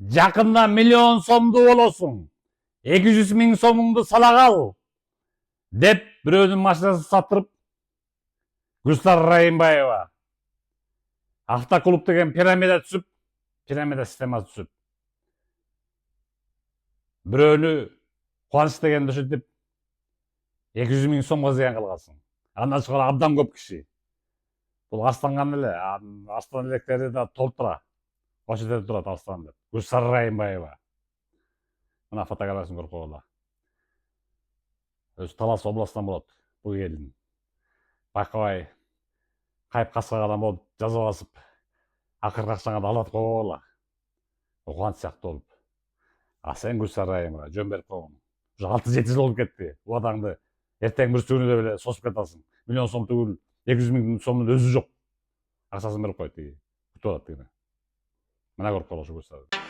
Жақында миллион сомду болосуң. 200 миң сомуңду сала кал. Деп бирөөнүн машинасын сатырып, Гүлсар Райымбаева автоклуб деген пирамида түсүп, пирамида системасы түсүп. Бирөөнү Кубаныч деген дөшөтүп 200 миң сомго зыян кылгансың. Андан тышкары абдан көп киши. Бул Арстанган эле, Арстан электери да толтура. Ошондо турат Арстан деп. Гүлсар Райымбаева. Мына фотографиясын көрүп койгула. Өзү Талас областынан болот бул келин. Байкабай кайып каскагадан болуп жаза басып, акыркы акчаңа да алат койгула. Кубаныч сыяктуу болуп. А сен Гүлсар Райымова жөн берип койгон. Уже 6-7 жыл болуп кетти. Убадаңды эртең бир сүүнүдө эле сосуп кетасың. Миллион сом түгүл, 200 миң сомдун өзү жок. Акчасын берип койт тиги. Күтүп атат тигине. Мына көрүп кол ошо Гүлсар.